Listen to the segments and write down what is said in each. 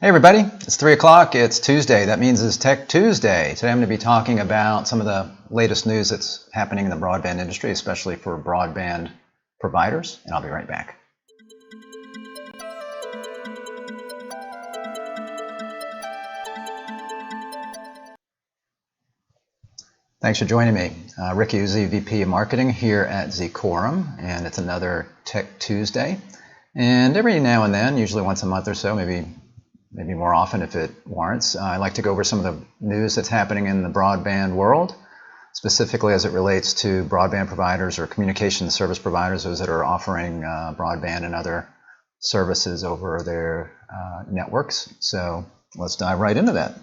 Hey everybody, it's 3 o'clock, it's Tuesday. That means it's Tech Tuesday. Today I'm going to be talking about some of the latest news that's happening in the broadband industry, especially for broadband providers, and I'll be right back. Thanks for joining me. Rick Uzzi, VP of Marketing here at Zecorum, and it's another Tech Tuesday. And every now and then, usually once a month or so, maybe more often if it warrants, I like to go over some of the news that's happening in the broadband world, specifically as it relates to broadband providers or communication service providers, those that are offering broadband and other services over their networks. So let's dive right into that.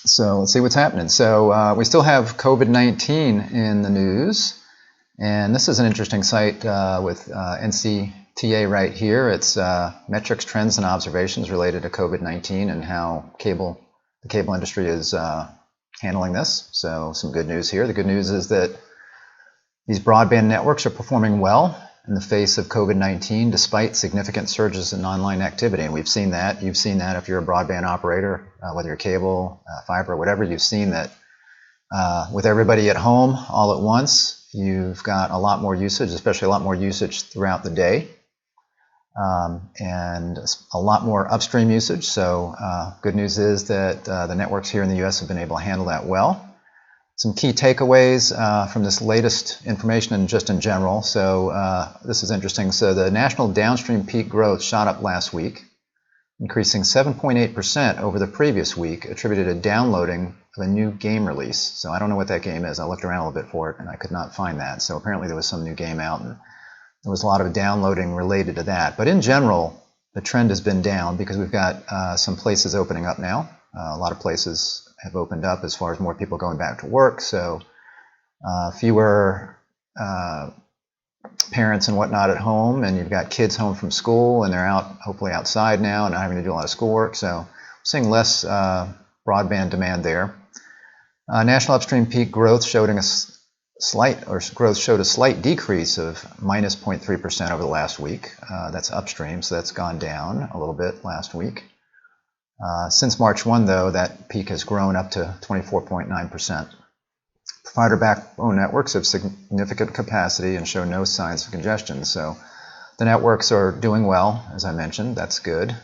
So let's see what's happening. So we still have COVID-19 in the news, and this is an interesting site with NCTA right here. It's metrics, trends, and observations related to COVID-19 and how the cable industry is handling this. So some good news here. The good news is that these broadband networks are performing well in the face of COVID-19 despite significant surges in online activity. And we've seen that. You've seen that if you're a broadband operator, whether you're cable, fiber, whatever, you've seen that with everybody at home all at once, you've got a lot more usage, especially a lot more usage throughout the day. And a lot more upstream usage. So good news is that the networks here in the US have been able to handle that well. Some key takeaways from this latest information and just in general. So this is interesting. So the national downstream peak growth shot up last week, increasing 7.8% over the previous week, attributed to downloading of a new game release. So I don't know what that game is. I looked around a little bit for it and I could not find that. So apparently there was some new game out and there was a lot of downloading related to that. But in general, the trend has been down because we've got some places opening up now. A lot of places have opened up as far as more people going back to work. So fewer parents and whatnot at home, and you've got kids home from school and they're out, hopefully outside now and not having to do a lot of schoolwork. So we're seeing less broadband demand there. National upstream peak growth showed a slight decrease of minus 0.3% over the last week. That's upstream, so that's gone down a little bit last week. Since March 1, though, that peak has grown up to 24.9%. Provider backbone networks have significant capacity and show no signs of congestion. So the networks are doing well, as I mentioned. That's good.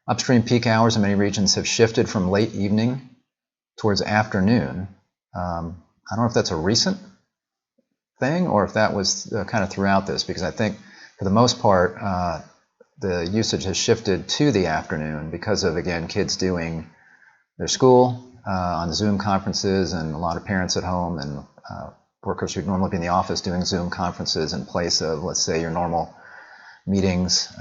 Upstream peak hours in many regions have shifted from late evening towards afternoon. I don't know if that's a recent thing or if that was kind of throughout this, because I think for the most part, the usage has shifted to the afternoon because of, again, kids doing their school on Zoom conferences and a lot of parents at home and workers who'd normally be in the office doing Zoom conferences in place of, let's say, your normal meetings.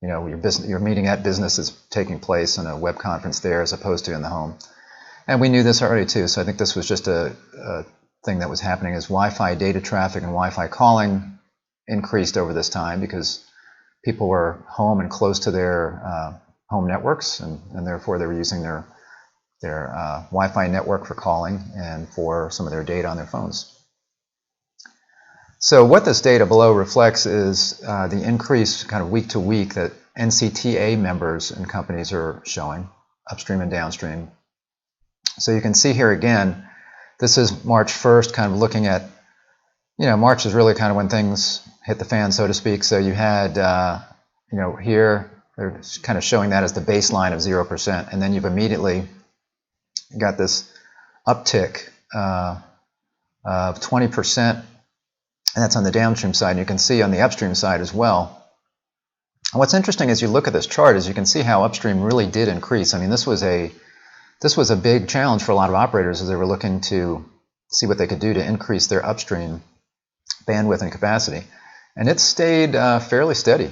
Your meeting at business is taking place on a web conference there as opposed to in the home. And we knew this already too, so I think this was just a thing that was happening as Wi-Fi data traffic and Wi-Fi calling increased over this time because people were home and close to their home networks, and therefore they were using their Wi-Fi network for calling and for some of their data on their phones. So what this data below reflects is the increase kind of week to week that NCTA members and companies are showing, upstream and downstream. So you can see here again, this is March 1st, kind of looking at, March is really kind of when things hit the fan, so to speak. So you had, here, they're kind of showing that as the baseline of 0%. And then you've immediately got this uptick of 20%. And that's on the downstream side. And you can see on the upstream side as well. And what's interesting as you look at this chart is you can see how upstream really did increase. I mean, this was a big challenge for a lot of operators as they were looking to see what they could do to increase their upstream bandwidth and capacity. And it stayed fairly steady,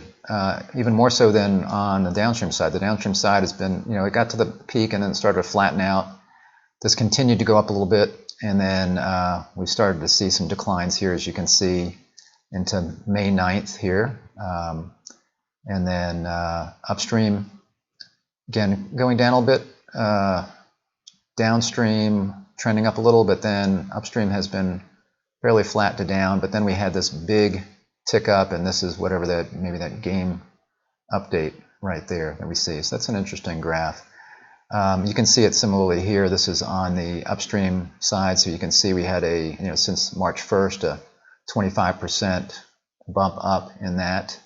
even more so than on the downstream side. The downstream side has been, it got to the peak and then started to flatten out. This continued to go up a little bit, and then we started to see some declines here, as you can see, into May 9th here. And then upstream, again, going down a little bit. Downstream trending up a little, but then upstream has been fairly flat to down. But then we had this big tick up, and this is whatever maybe that game update right there that we see. So that's an interesting graph. You can see it similarly here. This is on the upstream side, so you can see we had a, since March 1st, a 25% bump up in that.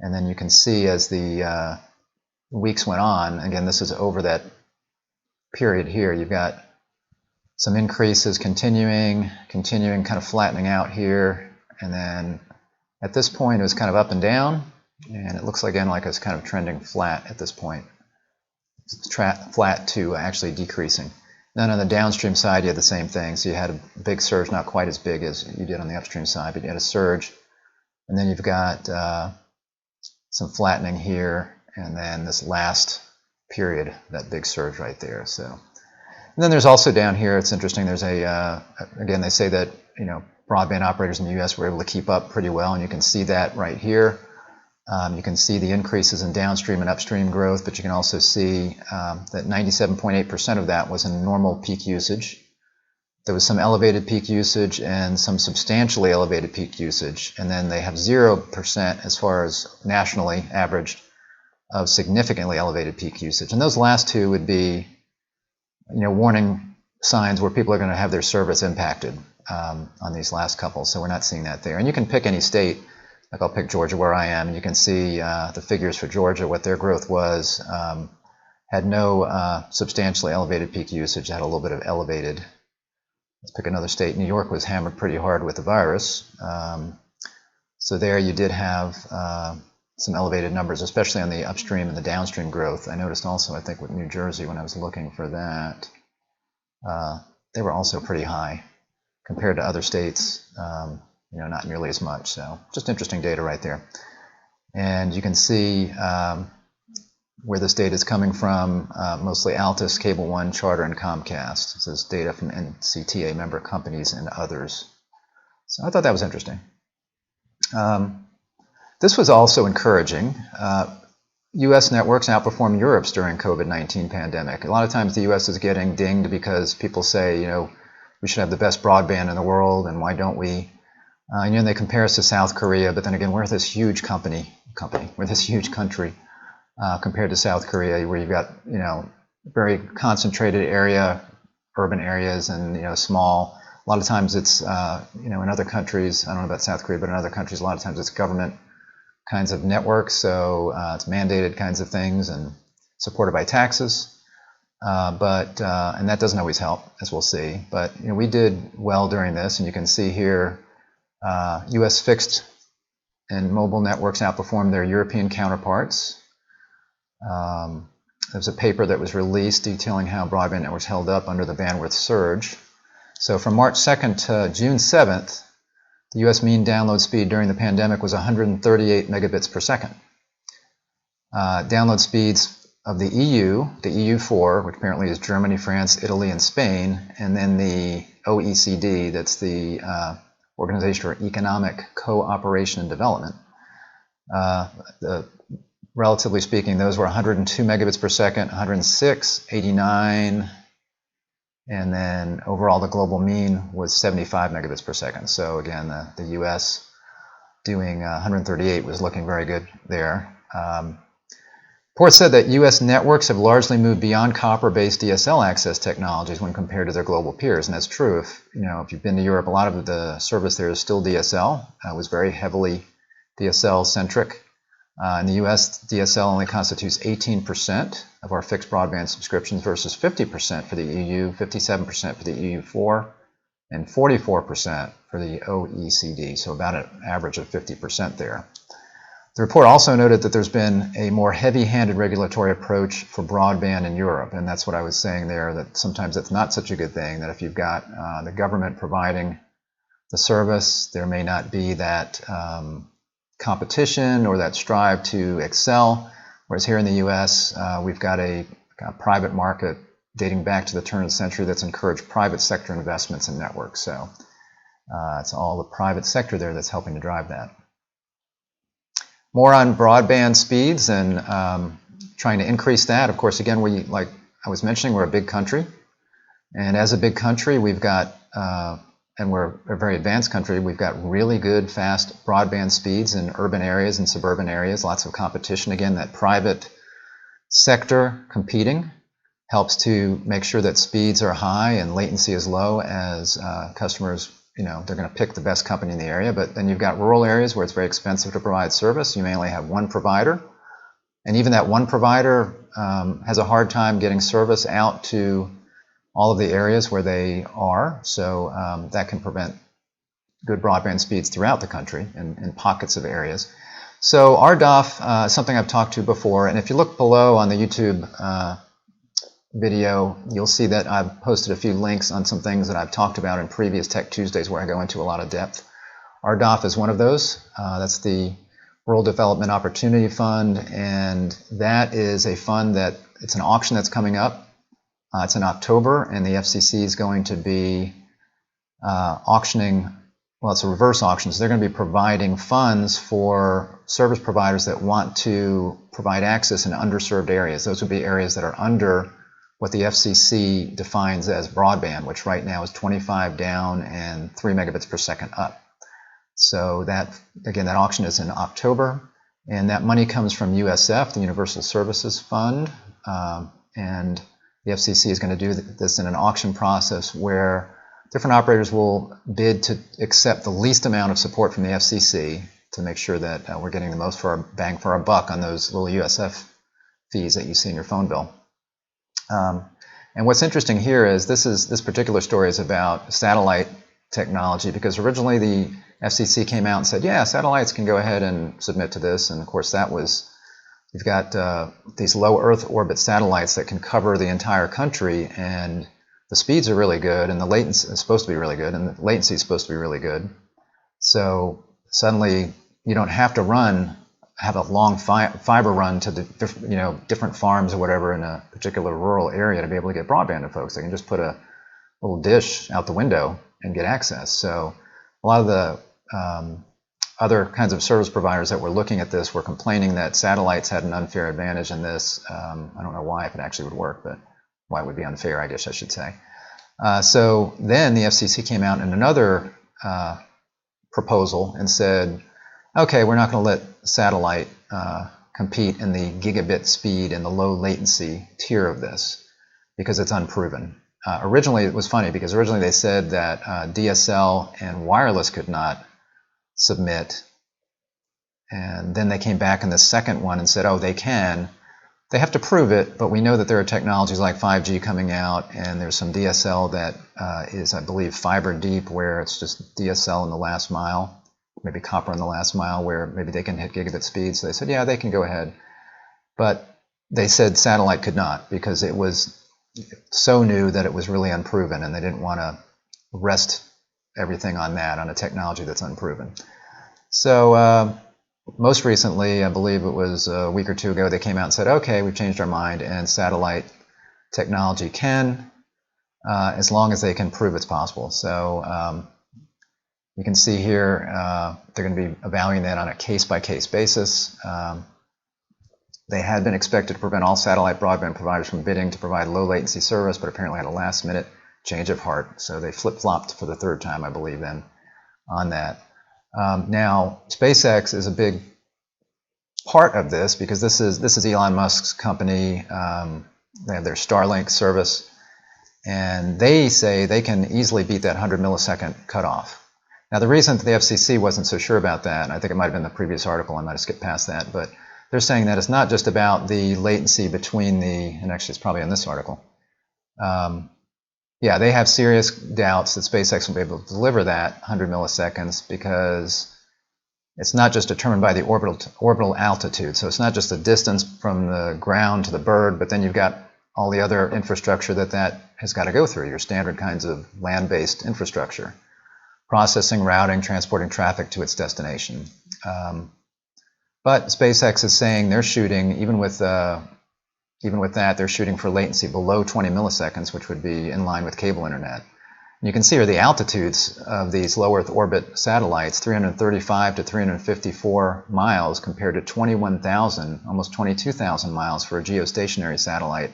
And then you can see as the weeks went on, again, this is over that period here, you've got some increases continuing, kind of flattening out here. And then at this point, it was kind of up and down. And it looks again like it's kind of trending flat at this point. It's flat to actually decreasing. Then on the downstream side, you had the same thing. So you had a big surge, not quite as big as you did on the upstream side, but you had a surge. And then you've got some flattening here, and then this last period, that big surge right there. So, and then there's also down here, it's interesting, there's again, they say that, broadband operators in the U.S. were able to keep up pretty well, and you can see that right here. You can see the increases in downstream and upstream growth, but you can also see that 97.8% of that was in normal peak usage. There was some elevated peak usage and some substantially elevated peak usage, and then they have 0% as far as nationally averaged of significantly elevated peak usage. And those last two would be, warning signs where people are going to have their service impacted on these last couple. So we're not seeing that there. And you can pick any state. Like I'll pick Georgia where I am, and you can see the figures for Georgia, what their growth was. Had no substantially elevated peak usage, had a little bit of elevated. Let's pick another state. New York was hammered pretty hard with the virus. So there you did have some elevated numbers, especially on the upstream and the downstream growth. I noticed also, I think with New Jersey, when I was looking for that, they were also pretty high compared to other states. Not nearly as much. So just interesting data right there. And you can see where this data is coming from, mostly Altus, Cable One, Charter, and Comcast. This is data from NCTA member companies and others. So I thought that was interesting. This was also encouraging. U.S. networks outperform Europe's during COVID-19 pandemic. A lot of times the U.S. is getting dinged because people say, we should have the best broadband in the world, and why don't we? They compare us to South Korea, but then again, we're this huge we're this huge country compared to South Korea, where you've got, very concentrated area, urban areas, and, small. A lot of times it's, in other countries, I don't know about South Korea, but in other countries, a lot of times it's government kinds of networks, so it's mandated kinds of things and supported by taxes. And that doesn't always help, as we'll see. But, we did well during this, and you can see here, U.S. fixed and mobile networks outperformed their European counterparts. There's a paper that was released detailing how broadband networks held up under the bandwidth surge. So from March 2nd to June 7th, the U.S. mean download speed during the pandemic was 138 megabits per second. Download speeds of the EU4, which apparently is Germany, France, Italy, and Spain, and then the OECD, that's the Organization for Economic Cooperation and Development. Relatively speaking, those were 102 megabits per second, 106, 89, and then overall the global mean was 75 megabits per second. So again, the US doing 138 was looking very good there. Report said that U.S. networks have largely moved beyond copper-based DSL access technologies when compared to their global peers, and that's true. If you've been to Europe, a lot of the service there is still DSL. It was very heavily DSL-centric. In the U.S., DSL only constitutes 18% of our fixed broadband subscriptions versus 50% for the EU, 57% for the EU4, and 44% for the OECD, so about an average of 50% there. The report also noted that there's been a more heavy-handed regulatory approach for broadband in Europe, and that's what I was saying there, that sometimes that's not such a good thing, that if you've got the government providing the service, there may not be that competition or that strive to excel, whereas here in the U.S., we've got a private market dating back to the turn of the century that's encouraged private sector investments in networks. So it's all the private sector there that's helping to drive that. More on broadband speeds and trying to increase that. Of course, again, like I was mentioning, we're a big country. And as a big country, we've got and we're a very advanced country, we've got really good, fast broadband speeds in urban areas and suburban areas, lots of competition. Again, that private sector competing helps to make sure that speeds are high and latency is low as customers, they're going to pick the best company in the area. But then you've got rural areas where it's very expensive to provide service. You may only have one provider. And even that one provider has a hard time getting service out to all of the areas where they are. So that can prevent good broadband speeds throughout the country in pockets of areas. So RDOF is something I've talked to before. And if you look below on the YouTube video, you'll see that I've posted a few links on some things that I've talked about in previous Tech Tuesdays where I go into a lot of depth. RDOF is one of those. That's the Rural Development Opportunity Fund, and that is a fund that it's an auction that's coming up. It's in October, and the FCC is going to be auctioning, well, it's a reverse auction, so they're going to be providing funds for service providers that want to provide access in underserved areas. Those would be areas that are under what the FCC defines as broadband, which right now is 25 down and 3 megabits per second up. So that, again, that auction is in October, and that money comes from USF, the Universal Services Fund, and the FCC is going to do this in an auction process where different operators will bid to accept the least amount of support from the FCC to make sure that we're getting the most for our bang for our buck on those little USF fees that you see in your phone bill. And what's interesting here is this particular story is about satellite technology, because originally the FCC came out and said, yeah, satellites can go ahead and submit to this, and of course that was, you've got these low Earth orbit satellites that can cover the entire country, and the speeds are really good, and the latency is supposed to be really good, and the latency is supposed to be really good. So suddenly you don't have to have a long fiber run to the different farms or whatever in a particular rural area to be able to get broadband to folks. They can just put a little dish out the window and get access. So a lot of the other kinds of service providers that were looking at this were complaining that satellites had an unfair advantage in this. I don't know why, if it actually would work, but why it would be unfair, I guess I should say. So then the FCC came out in another proposal and said, okay, we're not going to let satellite compete in the gigabit speed and the low latency tier of this because it's unproven. Originally, it was funny because originally they said that DSL and wireless could not submit, and then they came back in the second one and said, oh, they can. They have to prove it, but we know that there are technologies like 5G coming out, and there's some DSL that is, I believe, fiber deep, where it's just DSL in the last mile, maybe copper in the last mile, where maybe they can hit gigabit speed. So they said, yeah, they can go ahead. But they said satellite could not because it was so new that it was really unproven, and they didn't want to rest everything on that, on a technology that's unproven. So most recently, I believe it was a week or two ago, they came out and said, okay, we've changed our mind, and satellite technology can, as long as they can prove it's possible. So you can see here, they're going to be evaluating that on a case-by-case basis. They had been expected to prevent all satellite broadband providers from bidding to provide low latency service, but apparently had a last-minute change of heart. So they flip-flopped for the third time, I believe, then on that. Now, SpaceX is a big part of this because this is Elon Musk's company. They have their Starlink service, and they say they can easily beat that 100 millisecond cutoff. Now, the reason that the FCC wasn't so sure about that, and I think it might have been the previous article, I might have skipped past that, but they're saying that it's not just about the latency between and actually it's probably in this article. Yeah, they have serious doubts that SpaceX will be able to deliver that 100 milliseconds because it's not just determined by the orbital altitude. So it's not just the distance from the ground to the bird, but then you've got all the other infrastructure that has got to go through, your standard kinds of land-based infrastructure. Processing, routing, transporting traffic to its destination. But SpaceX is saying they're shooting, even with that, they're shooting for latency below 20 milliseconds, which would be in line with cable internet. And you can see here the altitudes of these low Earth orbit satellites, 335 to 354 miles compared to 21,000, almost 22,000 miles for a geostationary satellite,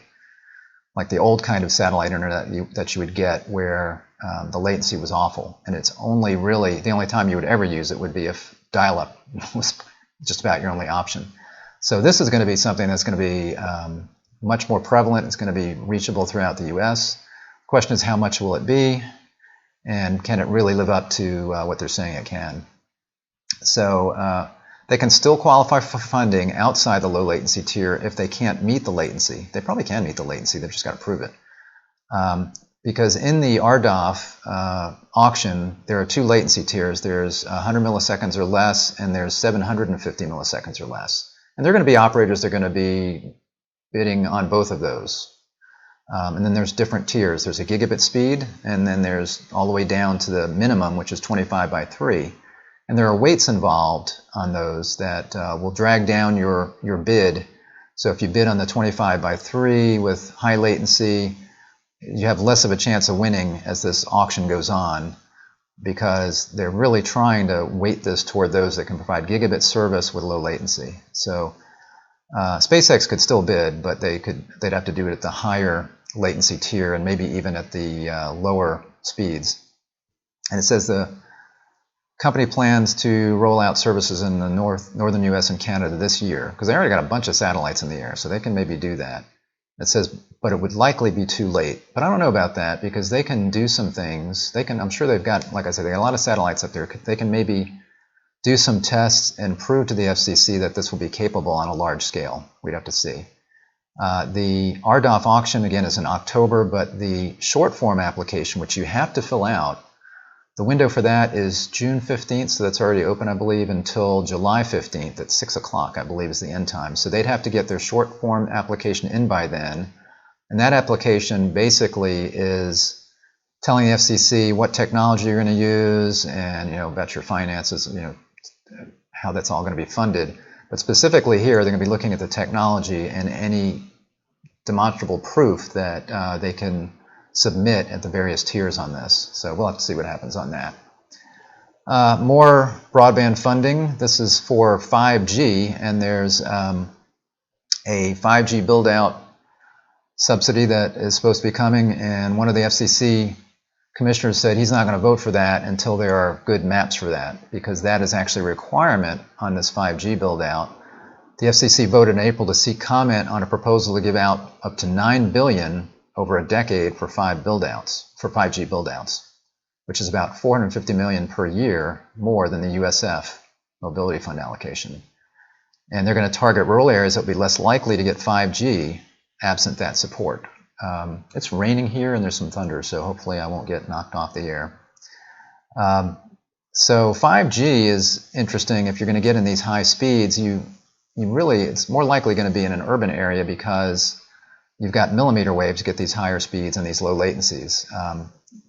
like the old kind of satellite internet that you would get where the latency was awful, and it's only really, the only time you would ever use it would be if dial-up was just about your only option. So this is going to be something that's going to be much more prevalent. It's going to be reachable throughout the US. The question is, how much will it be, and can it really live up to what they're saying it can? So they can still qualify for funding outside the low latency tier if they can't meet the latency. They probably can meet the latency, they've just got to prove it. Because in the RDOF auction, there are two latency tiers. There's 100 milliseconds or less, and there's 750 milliseconds or less. And they're going to be operators that are going to be bidding on both of those. And then there's different tiers. There's a gigabit speed, and then there's all the way down to the minimum, which is 25 by 3. And there are weights involved on those that will drag down your bid. So if you bid on the 25 by 3 with high latency, you have less of a chance of winning as this auction goes on, because they're really trying to weight this toward those that can provide gigabit service with low latency. So SpaceX could still bid, but they'd have to do it at the higher latency tier and maybe even at the lower speeds. And it says the company plans to roll out services in the northern US and Canada this year, because they already got a bunch of satellites in the air, so they can maybe do that. It says, but it would likely be too late. But I don't know about that, because they can do some things. They can, I'm sure they've got, like I said, they got a lot of satellites up there. They can maybe do some tests and prove to the FCC that this will be capable on a large scale. We'd have to see. The RDOF auction, again, is in October, but the short form application, which you have to fill out, the window for that is June 15th, so that's already open, I believe, until July 15th at 6 o'clock, I believe, is the end time. So they'd have to get their short form application in by then. And that application basically is telling the FCC what technology you're going to use and, about your finances, how that's all going to be funded. But specifically here, they're going to be looking at the technology and any demonstrable proof that they can submit at the various tiers on this. So we'll have to see what happens on that. More broadband funding. This is for 5G, and there's a 5G build-out subsidy that is supposed to be coming, and one of the FCC commissioners said he's not going to vote for that until there are good maps for that, because that is actually a requirement on this 5G build-out. The FCC voted in April to seek comment on a proposal to give out up to $9 billion over a decade for 5G build-outs, which is about $450 million per year more than the USF Mobility Fund allocation. And they're going to target rural areas that will be less likely to get 5G absent that support. It's raining here and there's some thunder, so hopefully I won't get knocked off the air. So 5G is interesting. If you're going to get in these high speeds, it's more likely going to be in an urban area, because you've got millimeter waves to get these higher speeds and these low latencies.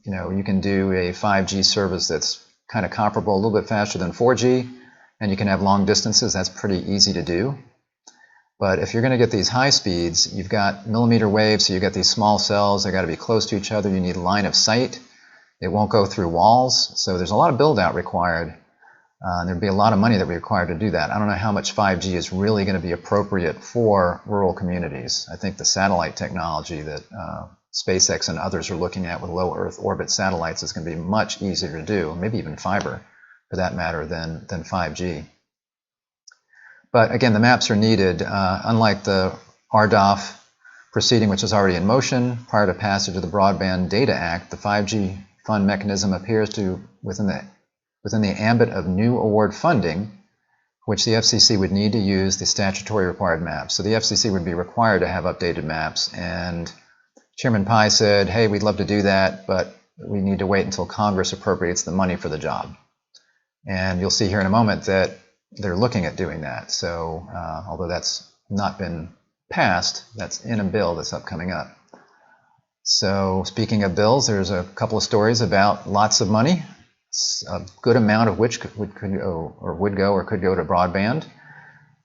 You can do a 5G service that's kind of comparable, a little bit faster than 4G, and you can have long distances. That's pretty easy to do. But if you're going to get these high speeds, you've got millimeter waves, so you've got these small cells. They've got to be close to each other. You need line of sight. It won't go through walls. So there's a lot of build-out required. There'd be a lot of money that would be required to do that. I don't know how much 5G is really going to be appropriate for rural communities. I think the satellite technology that SpaceX and others are looking at with low Earth orbit satellites is going to be much easier to do, maybe even fiber for that matter, than 5G. But again, the maps are needed. Unlike the RDOF proceeding, which is already in motion, prior to passage of the Broadband Data Act, the 5G fund mechanism appears to, within the ambit of new award funding, which the FCC would need to use the statutory required maps. So the FCC would be required to have updated maps, and Chairman Pai said, hey, we'd love to do that, but we need to wait until Congress appropriates the money for the job. And you'll see here in a moment that they're looking at doing that. So although that's not been passed, that's in a bill that's coming up. So speaking of bills, there's a couple of stories about lots of money, a good amount of which would go to broadband.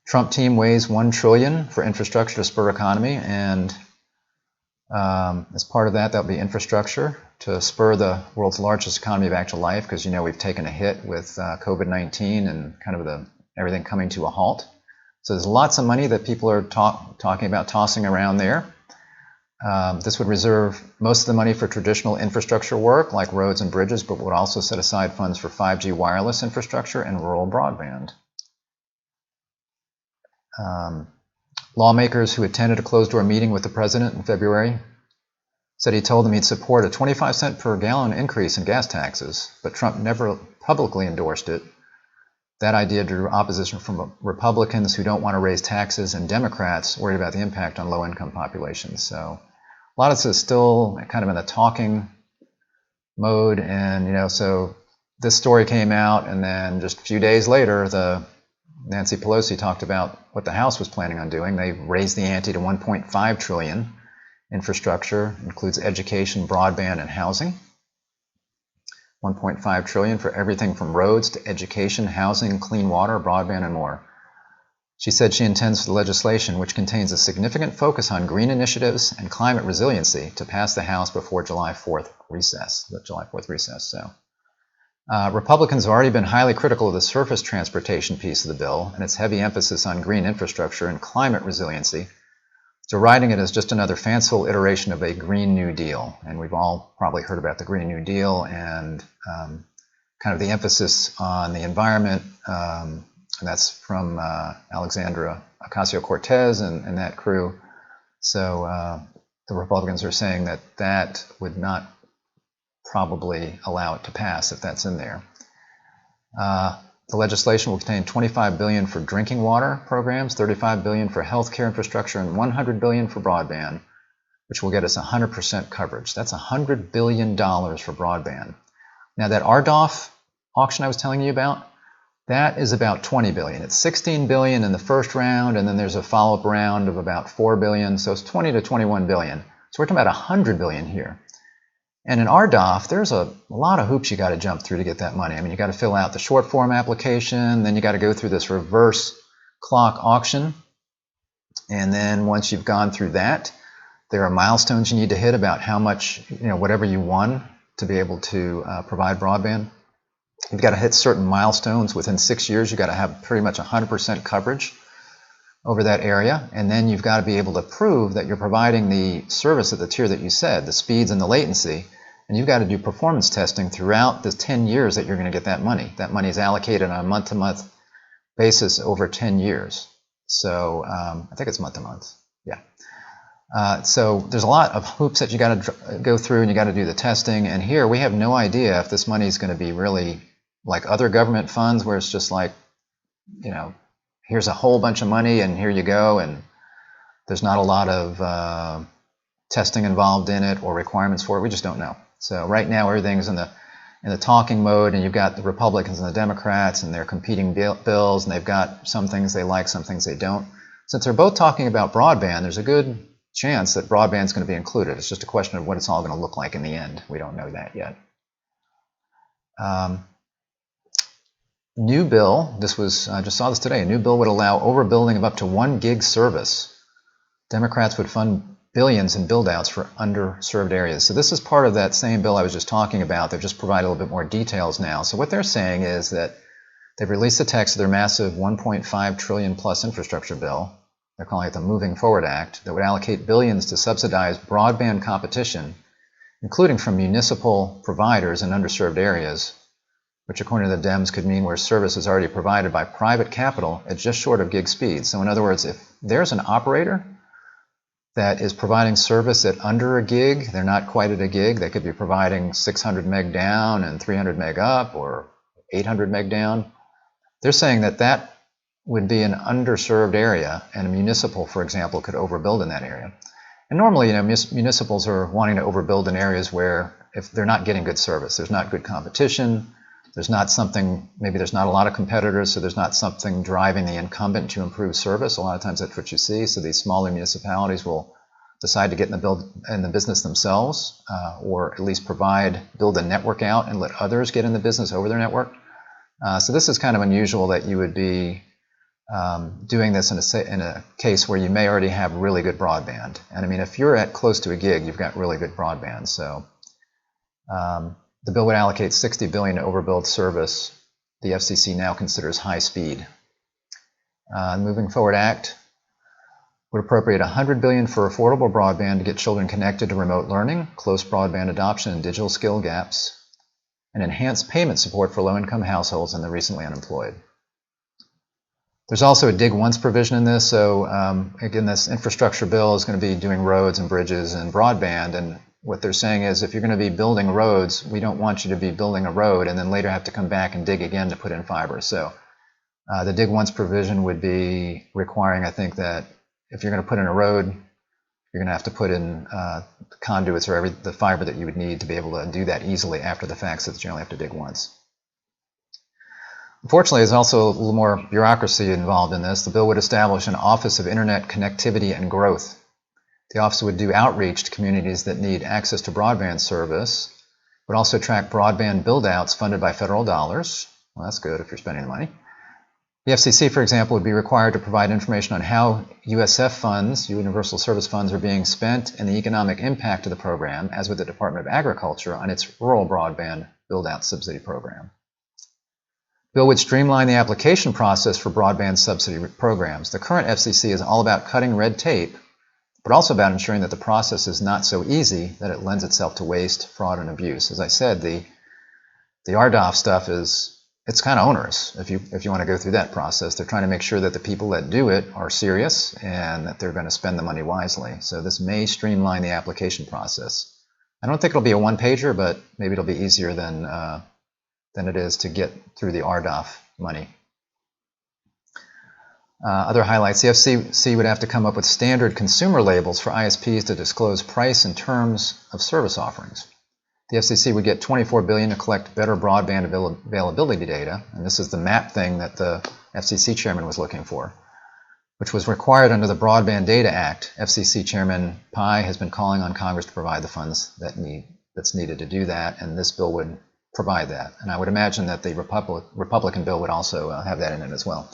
Trump team weighs $1 trillion for infrastructure to spur economy, and as part of that, that'll be infrastructure to spur the world's largest economy of actual life, because we've taken a hit with COVID-19 and kind of everything coming to a halt. So there's lots of money that people are talking about tossing around there. This would reserve most of the money for traditional infrastructure work like roads and bridges, but would also set aside funds for 5G wireless infrastructure and rural broadband. Lawmakers who attended a closed-door meeting with the president in February said he told them he'd support a 25-cent per gallon increase in gas taxes, but Trump never publicly endorsed it. That idea drew opposition from Republicans who don't want to raise taxes and Democrats worried about the impact on low-income populations. So a lot of this is still kind of in the talking mode, and so this story came out, and then just a few days later, Nancy Pelosi talked about what the House was planning on doing. They raised the ante to $1.5 trillion. Infrastructure includes education, broadband, and housing. $1.5 trillion for everything from roads to education, housing, clean water, broadband, and more. She said she intends the legislation, which contains a significant focus on green initiatives and climate resiliency, to pass the House before July 4th recess. So, Republicans have already been highly critical of the surface transportation piece of the bill and its heavy emphasis on green infrastructure and climate resiliency, deriding it as just another fanciful iteration of a Green New Deal. And we've all probably heard about the Green New Deal and kind of the emphasis on the environment. And that's from Alexandria Ocasio-Cortez and that crew. So the Republicans are saying that that would not probably allow it to pass if that's in there. The legislation will contain $25 billion for drinking water programs, $35 billion for healthcare infrastructure, and $100 billion for broadband, which will get us 100% coverage. That's $100 billion for broadband. Now that RDOF auction I was telling you about, that is about $20 billion. It's $16 billion in the first round, and then there's a follow-up round of about $4 billion, so it's $20 to $21 billion. So we're talking about $100 billion here. And in RDOF, there's a lot of hoops you got to jump through to get that money. I mean, you got to fill out the short form application, then you got to go through this reverse clock auction. And then once you've gone through that, there are milestones you need to hit about how much, whatever you won to be able to provide broadband. You've got to hit certain milestones. Within 6 years, you've got to have pretty much 100% coverage over that area, and then you've got to be able to prove that you're providing the service at the tier that you said, the speeds and the latency, and you've got to do performance testing throughout the 10 years that you're going to get that money. That money is allocated on a month-to-month basis over 10 years. So I think it's month-to-month, yeah. So there's a lot of hoops that you got to go through, and you got to do the testing, and here we have no idea if this money is going to be really like other government funds where it's just like, here's a whole bunch of money and here you go, and there's not a lot of testing involved in it or requirements for it. We just don't know. So right now everything's in the talking mode, and you've got the Republicans and the Democrats, and they're competing bills, and they've got some things they like, some things they don't. Since they're both talking about broadband, there's a good chance that broadband's going to be included. It's just a question of what it's all going to look like in the end. We don't know that yet. New bill, I just saw this today, a new bill would allow overbuilding of up to 1 gig service. Democrats would fund billions in build-outs for underserved areas. So this is part of that same bill I was just talking about. They've just provided a little bit more details now. So what they're saying is that they've released the text of their massive $1.5 trillion plus infrastructure bill. They're calling it the Moving Forward Act, that would allocate billions to subsidize broadband competition, including from municipal providers in underserved areas, which according to the Dems could mean where service is already provided by private capital at just short of gig speed. So in other words, if there's an operator that is providing service at under a gig, they're not quite at a gig, they could be providing 600 meg down and 300 meg up, or 800 meg down. They're saying that that would be an underserved area, and a municipal, for example, could overbuild in that area. And normally, municipals are wanting to overbuild in areas where if they're not getting good service, there's not good competition, there's not something, maybe there's not a lot of competitors, so there's not something driving the incumbent to improve service. A lot of times that's what you see. So these smaller municipalities will decide to get in the business themselves, or at least build a network out and let others get in the business over their network. So this is kind of unusual that you would be doing this in a case where you may already have really good broadband. And I mean, if you're at close to a gig, you've got really good broadband. So the bill would allocate $60 billion to overbuild service the FCC now considers high speed. Moving Forward Act Would appropriate $100 billion for affordable broadband to get children connected to remote learning, close broadband adoption and digital skill gaps, and enhance payment support for low-income households and the recently unemployed. There's also a dig once provision in this, so again, this infrastructure bill is going to be doing roads and bridges and broadband, and what they're saying is if you're going to be building roads, we don't want you to be building a road and then later have to come back and dig again to put in fiber. So the dig once provision would be requiring, I think, that if you're going to put in a road, you're going to have to put in conduits or the fiber that you would need to be able to do that easily after the fact, so that you only have to dig once. Unfortunately, there's also a little more bureaucracy involved in this. The bill would establish an Office of Internet Connectivity and Growth. The office would do outreach to communities that need access to broadband service, would also track broadband build-outs funded by federal dollars. Well, that's good if you're spending the money. The FCC, for example, would be required to provide information on how USF funds, Universal Service Funds, are being spent and the economic impact of the program, as with the Department of Agriculture on its rural broadband build-out subsidy program. The bill would streamline the application process for broadband subsidy programs. The current FCC is all about cutting red tape, but also about ensuring that the process is not so easy that it lends itself to waste, fraud, and abuse. As I said, the RDOF stuff it's kind of onerous if you want to go through that process. They're trying to make sure that the people that do it are serious and that they're going to spend the money wisely. So this may streamline the application process. I don't think it'll be a one-pager, but maybe it'll be easier than it is to get through the RDOF money. Other highlights: the FCC would have to come up with standard consumer labels for ISPs to disclose price and terms of service offerings. The FCC would get $24 billion to collect better broadband availability data, and this is the MAP thing that the FCC chairman was looking for, which was required under the Broadband Data Act. FCC Chairman Pai has been calling on Congress to provide the funds that's needed to do that, and this bill would provide that. And I would imagine that the Republican bill would also have that in it as well.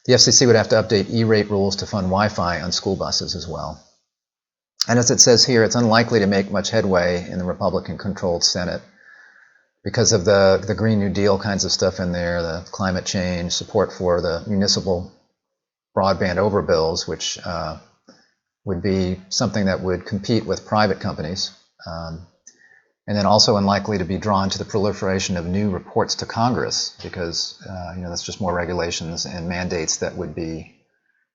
The FCC would have to update E-rate rules to fund Wi-Fi on school buses as well. And as it says here, it's unlikely to make much headway in the Republican-controlled Senate because of the Green New Deal kinds of stuff in there, the climate change, support for the municipal broadband overbills, which would be something that would compete with private companies, and then also unlikely to be drawn to the proliferation of new reports to Congress because that's just more regulations and mandates that would be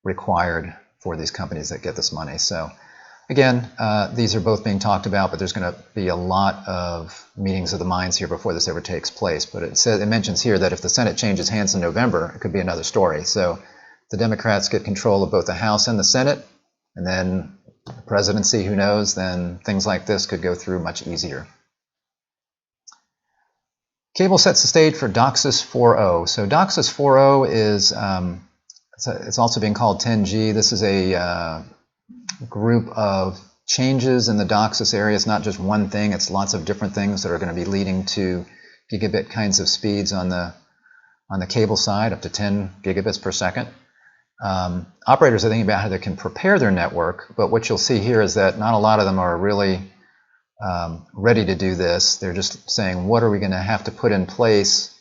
required for these companies that get this money. So again, these are both being talked about, but there's going to be a lot of meetings of the minds here before this ever takes place. But it mentions here that if the Senate changes hands in November, it could be another story. So the Democrats get control of both the House and the Senate, and then the presidency, who knows, then things like this could go through much easier. Cable sets the stage for DOCSIS 4.0. So DOCSIS 4.0 is, it's also being called 10G. This is a group of changes in the DOCSIS area. It's not just one thing, it's lots of different things that are going to be leading to gigabit kinds of speeds on the cable side, up to 10 gigabits per second. Operators are thinking about how they can prepare their network, but what you'll see here is that not a lot of them are really ready to do this. They're just saying, what are we going to have to put in place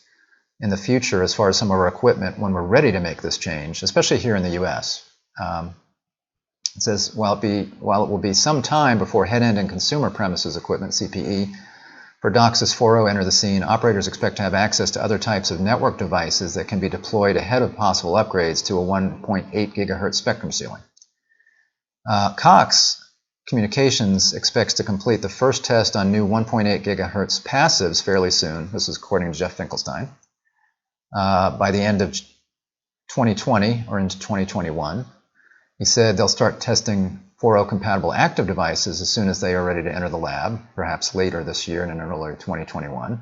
in the future as far as some of our equipment when we're ready to make this change, especially here in the US. It says, while it will be some time before head-end and consumer premises equipment, CPE, for DOCSIS 4.0 enter the scene, operators expect to have access to other types of network devices that can be deployed ahead of possible upgrades to a 1.8 gigahertz spectrum ceiling. Cox Communications expects to complete the first test on new 1.8 gigahertz passives fairly soon. This is according to Jeff Finkelstein. By the end of 2020 or into 2021. He said they'll start testing 4.0 compatible active devices as soon as they are ready to enter the lab, perhaps later this year and in early 2021,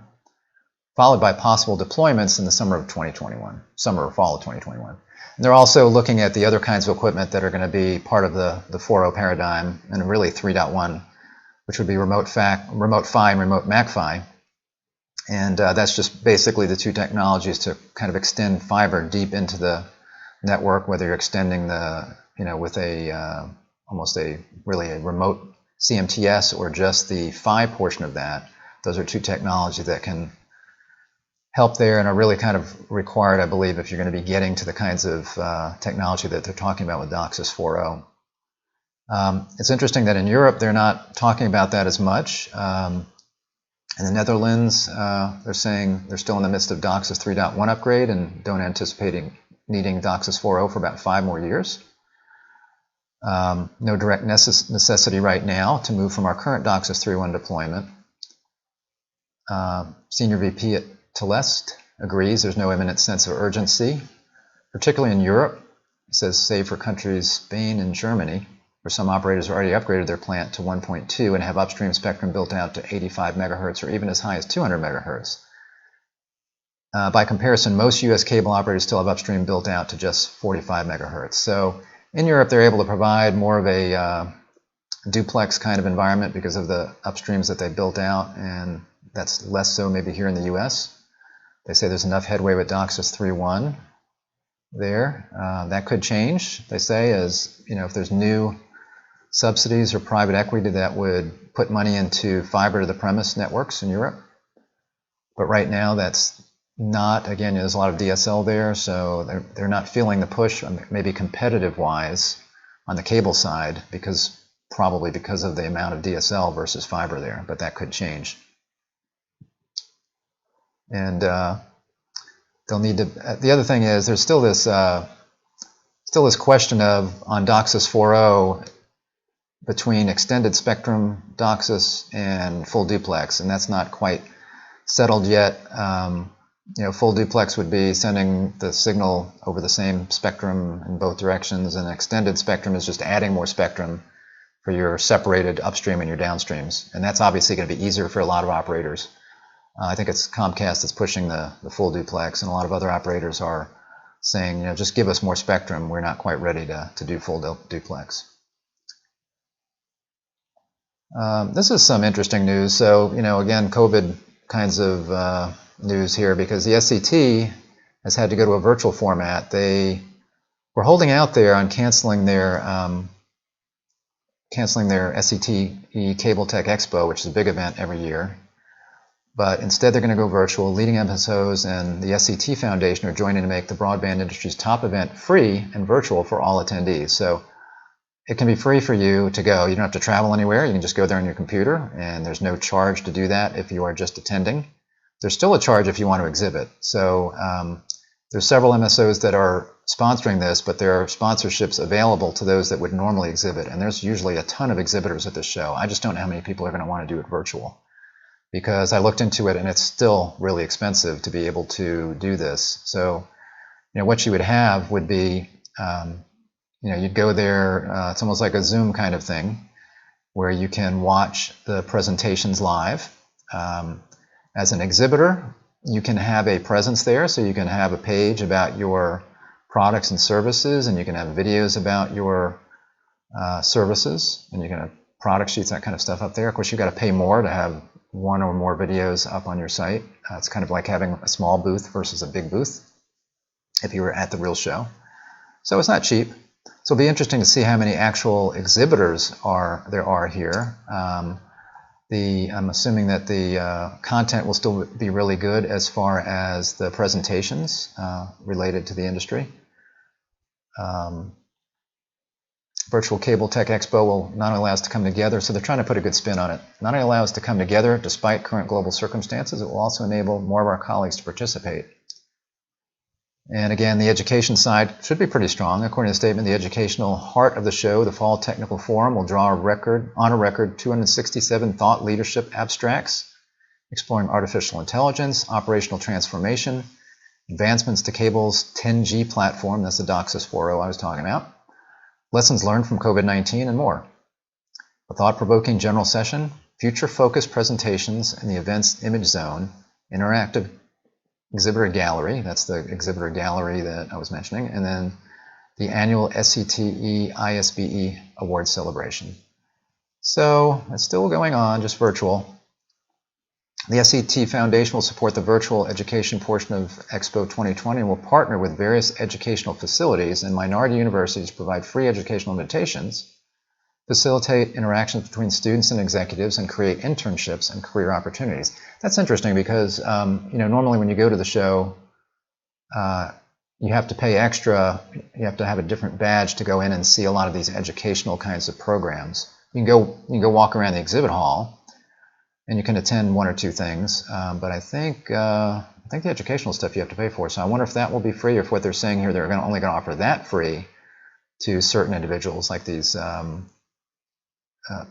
followed by possible deployments in the summer of 2021, summer or fall of 2021. And they're also looking at the other kinds of equipment that are going to be part of the 4.0 paradigm, and really 3.1, which would be remote PHY and remote MAC-PHY. And that's just basically the two technologies to kind of extend fiber deep into the network, whether you're extending with almost a remote CMTS or just the PHY portion of that. Those are two technologies that can help there and are really kind of required, I believe, if you're going to be getting to the kinds of technology that they're talking about with DOCSIS 4.0. It's interesting that in Europe they're not talking about that as much. In the Netherlands, they're saying they're still in the midst of DOCSIS 3.1 upgrade and don't anticipate needing DOCSIS 4.0 for about 5 more years. No direct necessity right now to move from our current DOCSIS 3.1 deployment. Senior VP at Telest agrees there's no imminent sense of urgency, particularly in Europe. He says, save for countries Spain and Germany, where some operators have already upgraded their plant to 1.2 and have upstream spectrum built out to 85 megahertz or even as high as 200 megahertz. By comparison, most US cable operators still have upstream built out to just 45 megahertz. So in Europe, they're able to provide more of a duplex kind of environment because of the upstreams that they built out, and that's less so maybe here in the US. They say there's enough headway with DOCSIS 3.1 there. That could change, they say, as if there's new subsidies or private equity that would put money into fiber to the premise networks in Europe. But right now that's not, again, there's a lot of DSL there, so they're not feeling the push, maybe competitive wise, on the cable side, probably because of the amount of DSL versus fiber there, but that could change. And they'll need to. The other thing is there's still this question of on DOCSIS 4.0 between extended spectrum DOCSIS and full duplex, and that's not quite settled yet. Full duplex would be sending the signal over the same spectrum in both directions, and extended spectrum is just adding more spectrum for your separated upstream and your downstreams, and that's obviously going to be easier for a lot of operators. I think it's Comcast that's pushing the full duplex, and a lot of other operators are saying, just give us more spectrum. We're not quite ready to do full duplex. This is some interesting news. So, again, COVID kinds of news here, because the SCT has had to go to a virtual format. They were holding out there on canceling their SCT Cable Tech Expo, which is a big event every year. But instead they're going to go virtual. Leading MSOs and the SCT Foundation are joining to make the broadband industry's top event free and virtual for all attendees. So it can be free for you to go. You don't have to travel anywhere. You can just go there on your computer, and there's no charge to do that if you are just attending. There's still a charge if you want to exhibit. So there's several MSOs that are sponsoring this, but there are sponsorships available to those that would normally exhibit. And there's usually a ton of exhibitors at this show. I just don't know how many people are going to want to do it virtual, because I looked into it and it's still really expensive to be able to do this. So, what you would have would be, you'd go there, it's almost like a Zoom kind of thing, where you can watch the presentations live. As an exhibitor, you can have a presence there, so you can have a page about your products and services, and you can have videos about your services, and you can have product sheets, that kind of stuff up there. Of course, you've got to pay more to have one or more videos up on your site. It's kind of like having a small booth versus a big booth if you were at the real show. So it's not cheap. So it'll be interesting to see how many actual exhibitors there are here. I'm assuming that the content will still be really good as far as the presentations related to the industry. Virtual Cable Tech Expo will not only allow us to come together, so they're trying to put a good spin on it. Not only allow us to come together despite current global circumstances, it will also enable more of our colleagues to participate. And again, the education side should be pretty strong. According to the statement, the educational heart of the show, the Fall Technical Forum, will draw on a record 267 thought leadership abstracts exploring artificial intelligence, operational transformation, advancements to cable's 10G platform, that's the DOCSIS 4.0 I was talking about, lessons learned from COVID-19, and more. A thought-provoking general session, future-focused presentations in the event's image zone, interactive exhibitor gallery, that's the exhibitor gallery that I was mentioning, and then the annual SCTE ISPE award celebration. So it's still going on, just virtual. The SCT Foundation will support the virtual education portion of Expo 2020 and will partner with various educational facilities and minority universities to provide free educational invitations, facilitate interactions between students and executives, and create internships and career opportunities. That's interesting because normally when you go to the show, you have to pay extra. You have to have a different badge to go in and see a lot of these educational kinds of programs. You can go walk around the exhibit hall, and you can attend one or two things. But I think the educational stuff you have to pay for. So I wonder if that will be free, or if what they're saying here, they're only going to offer that free to certain individuals, like these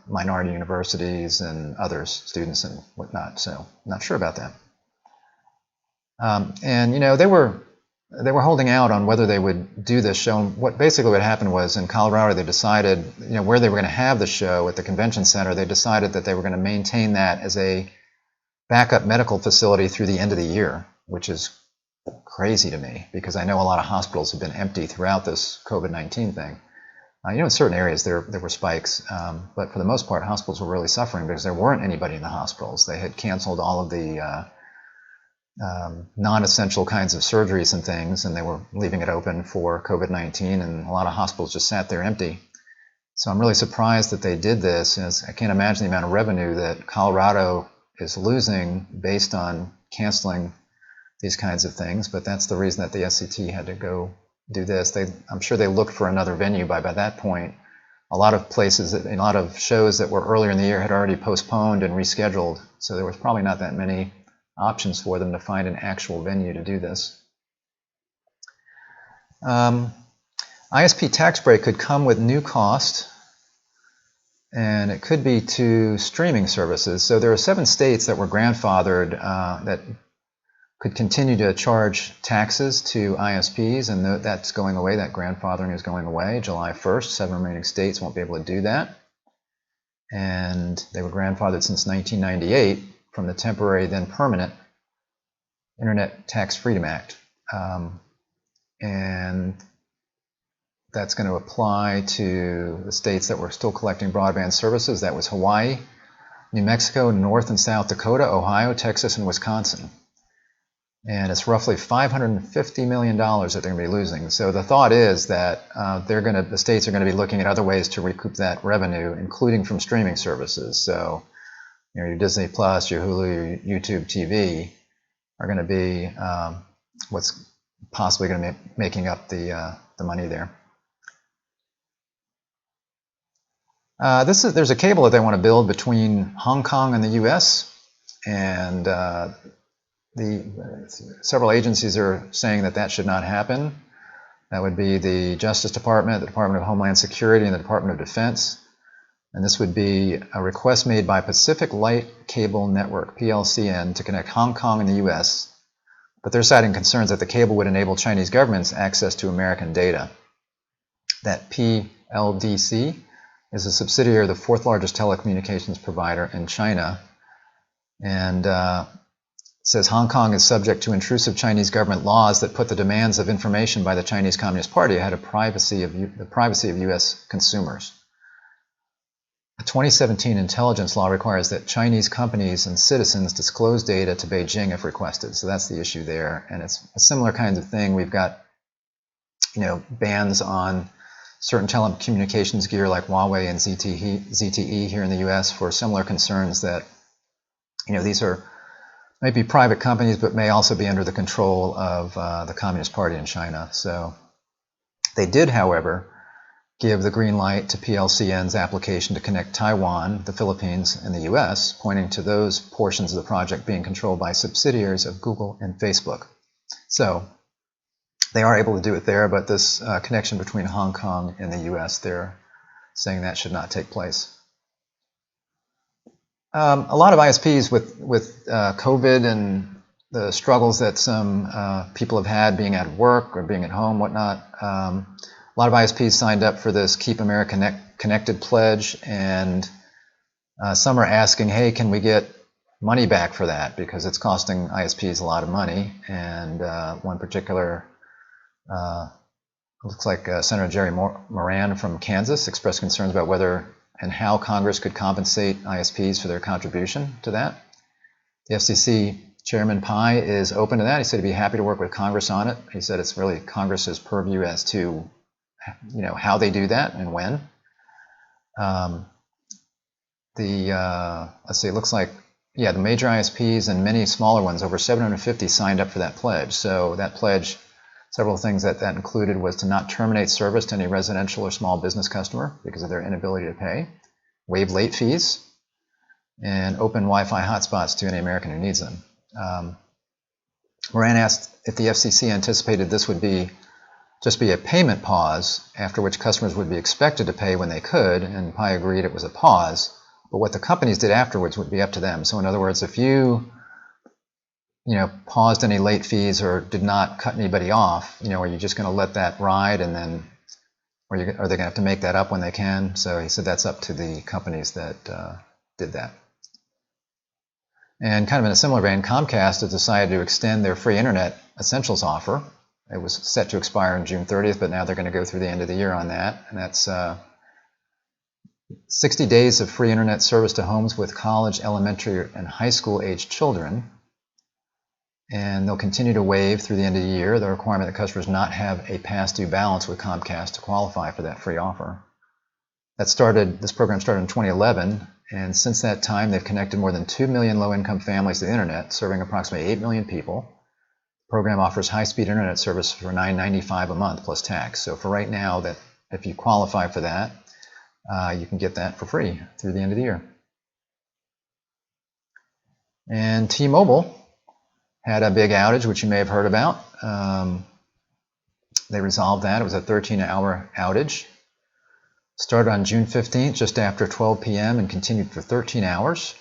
minority universities and others, students and whatnot. So I'm not sure about that. And they were holding out on whether they would do this show. What happened was, in Colorado, they decided, where they were going to have the show at the convention center, they decided that they were going to maintain that as a backup medical facility through the end of the year, which is crazy to me, because I know a lot of hospitals have been empty throughout this COVID-19 thing. In certain areas there were spikes, but for the most part, hospitals were really suffering because there weren't anybody in the hospitals. They had canceled all of the non-essential kinds of surgeries and things, and they were leaving it open for COVID-19, and a lot of hospitals just sat there empty. So I'm really surprised that they did this, as I can't imagine the amount of revenue that Colorado is losing based on canceling these kinds of things, but that's the reason that the SCT had to go do this. I'm sure they looked for another venue by that point. A lot of shows that were earlier in the year had already postponed and rescheduled, so there was probably not that many options for them to find an actual venue to do this. ISP tax break could come with new cost, and it could be to streaming services. So there are 7 states that were grandfathered that could continue to charge taxes to ISPs, and that's going away. That grandfathering is going away July 1st. 7 remaining states won't be able to do that. And they were grandfathered since 1998 from the temporary, then permanent Internet Tax Freedom Act. And that's going to apply to the states that were still collecting broadband services. That was Hawaii, New Mexico, North and South Dakota, Ohio, Texas, and Wisconsin. And it's roughly $550 million that they're going to be losing. So the thought is that the states are going to be looking at other ways to recoup that revenue, including from streaming services. So your Disney Plus, your Hulu, your YouTube TV are going to be what's possibly going to be making up the money there. There's a cable that they want to build between Hong Kong and the U.S. and several agencies are saying that should not happen. That would be the Justice Department, the Department of Homeland Security, and the Department of Defense. And this would be a request made by Pacific Light Cable Network, PLCN, to connect Hong Kong and the U.S. But they're citing concerns that the cable would enable Chinese governments access to American data. That PLDC is a subsidiary of the 4th largest telecommunications provider in China. And says Hong Kong is subject to intrusive Chinese government laws that put the demands of information by the Chinese Communist Party ahead of the privacy of U.S. consumers. A 2017 intelligence law requires that Chinese companies and citizens disclose data to Beijing if requested. So that's the issue there. And it's a similar kind of thing. We've got, bans on certain telecommunications gear like Huawei and ZTE here in the U.S. for similar concerns that, these might be private companies, but may also be under the control of the Communist Party in China. So they did, however, give the green light to PLCN's application to connect Taiwan, the Philippines, and the U.S., pointing to those portions of the project being controlled by subsidiaries of Google and Facebook. So they are able to do it there, but this connection between Hong Kong and the U.S., they're saying that should not take place. A lot of ISPs with COVID and the struggles that some people have had being at work or being at home, whatnot, a lot of ISPs signed up for this Keep America Connected pledge, and some are asking, hey, can we get money back for that? Because it's costing ISPs a lot of money. And one particular, looks like Senator Jerry Moran from Kansas expressed concerns about whether and how Congress could compensate ISPs for their contribution to that. The FCC Chairman Pai is open to that. He said he'd be happy to work with Congress on it. He said it's really Congress's purview as to how they do that and when. Let's see, it looks like yeah, the major ISPs and many smaller ones, over 750 signed up for that pledge. So that pledge, several things that included was to not terminate service to any residential or small business customer because of their inability to pay, waive late fees, and open Wi-Fi hotspots to any American who needs them. Moran asked if the FCC anticipated this would just be a payment pause, after which customers would be expected to pay when they could, and Pi agreed it was a pause, but what the companies did afterwards would be up to them. So in other words, if you paused any late fees or did not cut anybody off, are you just going to let that ride, and then are they going to have to make that up when they can? So he said that's up to the companies that did that. And kind of in a similar vein, Comcast has decided to extend their free internet essentials offer. It was set to expire on June 30th, but now they're going to go through the end of the year on that. And that's 60 days of free internet service to homes with college, elementary, and high school aged children. And they'll continue to waive through the end of the year the requirement that customers not have a past due balance with Comcast to qualify for that free offer. This program started in 2011, and since that time they've connected more than 2 million low-income families to the internet, serving approximately 8 million people. The program offers high-speed internet service for $9.95 a month plus tax. So for right now, that if you qualify for that, you can get that for free through the end of the year. And T-Mobile had a big outage, which you may have heard about. They resolved that. It was a 13-hour outage. Started on June 15th, just after 12 p.m. and continued for 13 hours.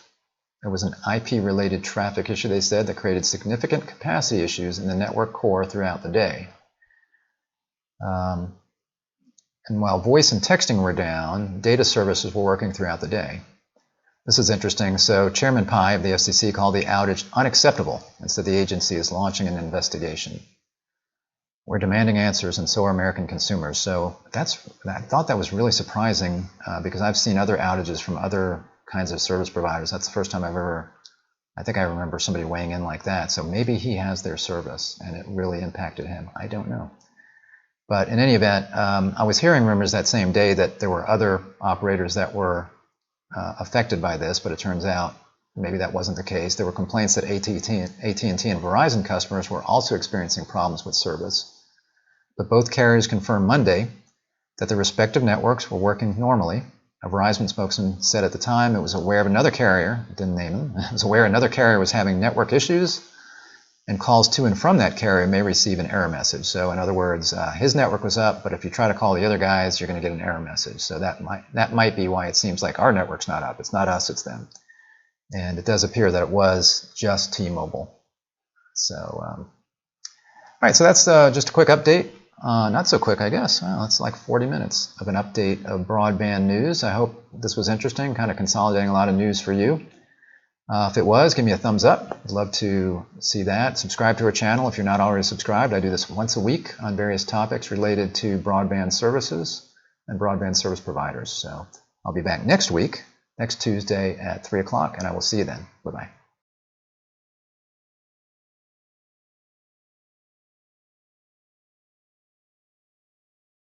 There was an IP-related traffic issue, they said, that created significant capacity issues in the network core throughout the day. And while voice and texting were down, data services were working throughout the day. This is interesting. So Chairman Pai of the FCC called the outage unacceptable and said the agency is launching an investigation. We're demanding answers, and so are American consumers. So I thought that was really surprising because I've seen other outages from other kinds of service providers. That's the first time I think I remember somebody weighing in like that. So maybe he has their service and it really impacted him. I don't know. But in any event, I was hearing rumors that same day that there were other operators that were affected by this, but it turns out maybe that wasn't the case. There were complaints that AT&T and Verizon customers were also experiencing problems with service. But both carriers confirmed Monday that their respective networks were working normally. A Verizon spokesman said at the time it was aware of another carrier, didn't name him, it was aware another carrier was having network issues, and calls to and from that carrier may receive an error message. So in other words, his network was up, but if you try to call the other guys, you're going to get an error message. So that might be why it seems like our network's not up. It's not us, it's them. And it does appear that it was just T-Mobile. So, all right, so that's just a quick update. Not so quick, I guess. Well, it's like 40 minutes of an update of broadband news. I hope this was interesting, kind of consolidating a lot of news for you. If it was, give me a thumbs up. I'd love to see that. Subscribe to our channel if you're not already subscribed. I do this once a week on various topics related to broadband services and broadband service providers. So I'll be back next week, next Tuesday at 3 o'clock, and I will see you then. Bye-bye.